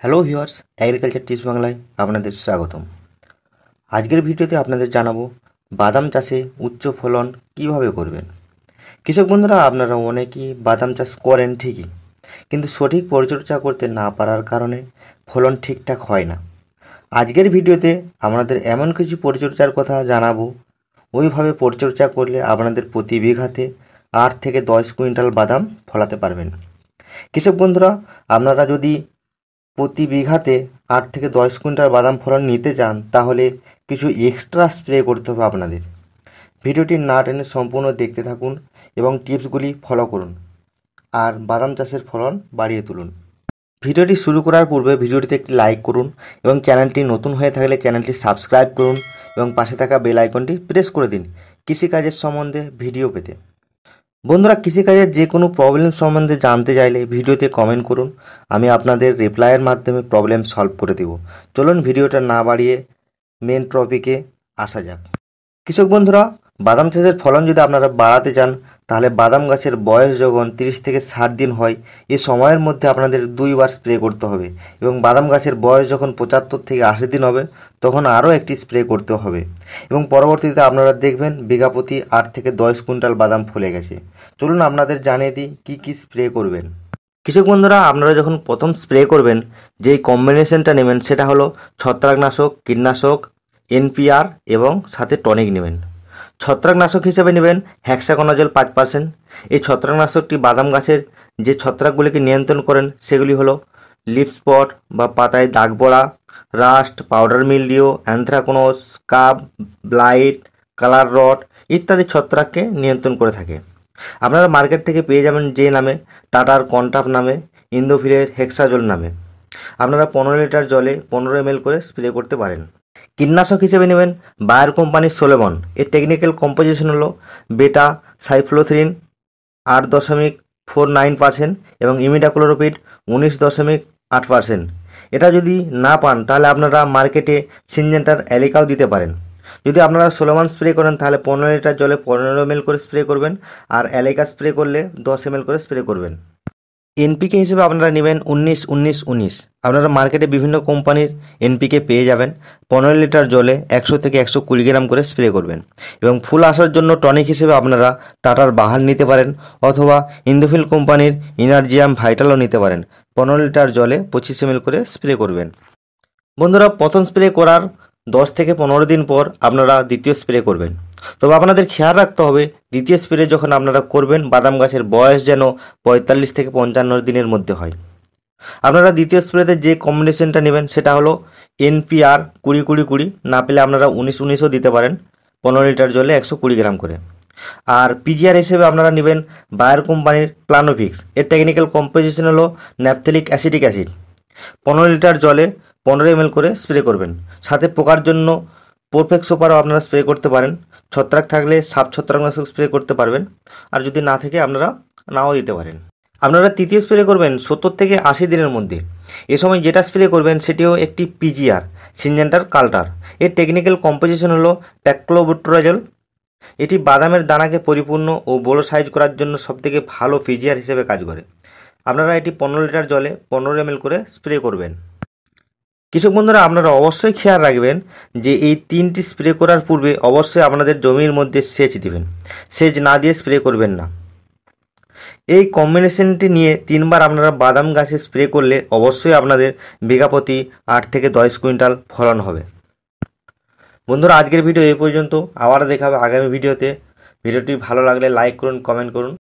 Hello viewers, agriculture tips বাংলায় আপনাদের স্বাগতম। আজকের ভিডিওতে আপনাদের জানাবো বাদাম চাষে উচ্চ ফলন কিভাবে করবেন। কৃষক বন্ধুরা, আপনারা অনেকেই বাদাম চাষ করেন ঠিকই, কিন্তু সঠিক পরিচর্যা করতে না পারার কারণে ফলন ঠিকঠাক হয় না। আজকের ভিডিওতে আপনাদের এমন কিছু পরিচর্যার কথা জানাবো, ওইভাবে পরিচর্যা করলে আপনাদের প্রতি বিঘাতে 8 থেকে 10 কুইন্টাল বাদাম ফলাতে পারবেন। কৃষক বন্ধুরা, আপনারা যদি প্রতি বিঘাতে 8 থেকে 10 কুইন্টাল বাদাম ফলন নিতে চান, তাহলে কিছু এক্সট্রা স্প্রে করতে হবে আপনাদের। ভিডিওটি না টেনে সম্পূর্ণ দেখতে থাকুন এবং টিপসগুলি ফলো করুন, আর বাদাম চাষের ফলন বাড়িয়ে তুলুন। ভিডিওটি শুরু করার পূর্বে ভিডিওটিতে একটি লাইক করুন এবং চ্যানেলটি নতুন হয়ে থাকলে চ্যানেলটি সাবস্ক্রাইব করুন এবং পাশে থাকা বেল আইকনটি প্রেস করে দিন কৃষিকাজের সম্বন্ধে ভিডিও পেতে। বন্ধুরা, কৃষিকাজের যে কোনো প্রবলেম সম্বন্ধে জানতে চাইলে ভিডিওতে কমেন্ট করুন, আমি আপনাদের রিপ্লাইয়ের মাধ্যমে প্রবলেম সলভ করে দেব। চলুন ভিডিওটা না বাড়িয়ে মেন টপিকে আসা যাক। কৃষক বন্ধুরা, বাদাম চাষের ফলন যদি আপনারা বাড়াতে চান, তাহলে বাদাম গাছের বয়স যখন 30 থেকে 60 দিন হয়, এই সময়ের মধ্যে আপনাদের 2বার স্প্রে করতে হবে, এবং বাদাম গাছের বয়স যখন 75 থেকে 80 দিন হবে, তখন আরও একটি স্প্রে করতে হবে, এবং পরবর্তীতে আপনারা দেখবেন বিঘা প্রতি 8 থেকে 10 কুইন্টাল বাদাম ফলে গেছে। চলুন আপনাদের জানিয়ে দিই কী কী স্প্রে করবেন। কৃষক বন্ধুরা, আপনারা যখন প্রথম স্প্রে করবেন, যেই কম্বিনেশনটা নেবেন সেটা হলো ছত্রাকনাশক, কীটনাশক, এনপিআর এবং সাথে টনিক নেবেন। ছত্রাকনাশক হিসেবে নেবেন হেক্সাকোনাজল 5%। এই ছত্রাকনাশকটি বাদাম গাছের যে ছত্রাকগুলিকে নিয়ন্ত্রণ করেন সেগুলি হলো লিফ স্পট বা পাতায় দাগ পড়া, rust, powder mildew, anthracnose, scab, blight, collar rot ইত্যাদি ছত্রাককে নিয়ন্ত্রণ করে থাকে। আপনারা মার্কেট থেকে পেয়ে যাবেন যে নামে টাটার কন্টাপ নামে, ইন্দোফিলের হেক্সাজল নামে। আপনারা 15 লিটার জলে 15 ml করে স্প্রে করতে পারেন। কীটনাশক হিসেবে নেবেন বায়ার কোম্পানির সোলেমন। এর টেকনিক্যাল কম্পোজিশন হলো বেটা সাইফ্লোথ্রিন 8.49% এবং ইমিডাক্লোরোপিড 19.8%। এটা যদি না পান, তাহলে আপনারা মার্কেটে সিনজেন্টার অ্যালিকাও দিতে পারেন। যদি আপনারা সোলোমান স্প্রে করেন, তাহলে 15 লিটার জলে 15 ml করে স্প্রে করবেন, আর অ্যালিকা স্প্রে করলে 10 ml করে স্প্রে করবেন। এনপিকে হিসেবে আপনারা নেবেন 19-19-19। আপনারা মার্কেটে বিভিন্ন কোম্পানির এনপিকে পেয়ে যাবেন। 15 লিটার জলে 100 থেকে 120 গ্রাম করে স্প্রে করবেন, এবং ফুল আসার জন্য টনিক হিসেবে আপনারা টাটার বাহার নিতে পারেন, অথবা ইন্দোফিল কোম্পানির ইনার্জিয়াম ভাইটালও নিতে পারেন। 15 লিটার জলে 25 ml করে স্প্রে করবেন। বন্ধুরা, প্রথম স্প্রে করার 10 থেকে 15 দিন পর আপনারা দ্বিতীয় স্প্রে করবেন। তবে আপনাদের খেয়াল রাখতে হবে, দ্বিতীয় স্প্রে যখন আপনারা করবেন, বাদাম গাছের বয়স যেন 45 থেকে 55 দিনের মধ্যে হয়। আপনারা দ্বিতীয় স্প্রেতে যে কম্বিনেশনটা নেবেন সেটা হলো এনপিআর 20-20-20, না পেলে আপনারা 19-19ও দিতে পারেন, 15 লিটার জলে 120 গ্রাম করে। আর পিজিআর হিসেবে আপনারা নেবেন বায়ার কোম্পানির প্লানোভিক্স। এর টেকনিক্যাল কম্পোজিশন হলো ন্যাপথেলিক অ্যাসিটিক অ্যাসিড। 15 লিটার জলে 15 ml করে স্প্রে করবেন। সাথে পোকার জন্য পারফেক্ট সুপারও আপনারা স্প্রে করতে পারেন। ছত্রাক থাকলে সাপ ছত্রাকনাশক স্প্রে করতে পারবেন, আর যদি না থাকে আপনারা নাও দিতে পারেন। আপনারা তৃতীয় স্প্রে করবেন 70 থেকে 80 দিনের মধ্যে। এ সময় যেটা স্প্রে করবেন সেটিও একটি পিজিআর, সিনজেন্টার কাল্টার। এর টেকনিক্যাল কম্পোজিশন হলো প্যাক্লোবুট্রাজল। এটি বাদামের দানাকে পরিপূর্ণ ও বড় সাইজ করার জন্য সবথেকে ভালো পিজিআর হিসেবে কাজ করে। আপনারা এটি 15 লিটার জলে 15 ml করে স্প্রে করবেন। কৃষক বন্ধুরা, আপনারা অবশ্যই খেয়াল রাখবেন যে এই 3টি স্প্রে করার পূর্বে অবশ্যই আপনাদের জমির মধ্যে সেচ দিবেন। সেচ না দিয়ে স্প্রে করবেন না। এই কম্বিনেশনটি নিয়ে 3বার আপনারা বাদাম গাছে স্প্রে করলে অবশ্যই আপনাদের বিঘা প্রতি 8 থেকে 10 কুইন্টাল ফলন হবে। বন্ধুরা, আজকের ভিডিও এই পর্যন্ত। আবার দেখা হবে আগামী ভিডিওতে। ভিডিওটি ভালো লাগলে লাইক করুন, কমেন্ট করুন।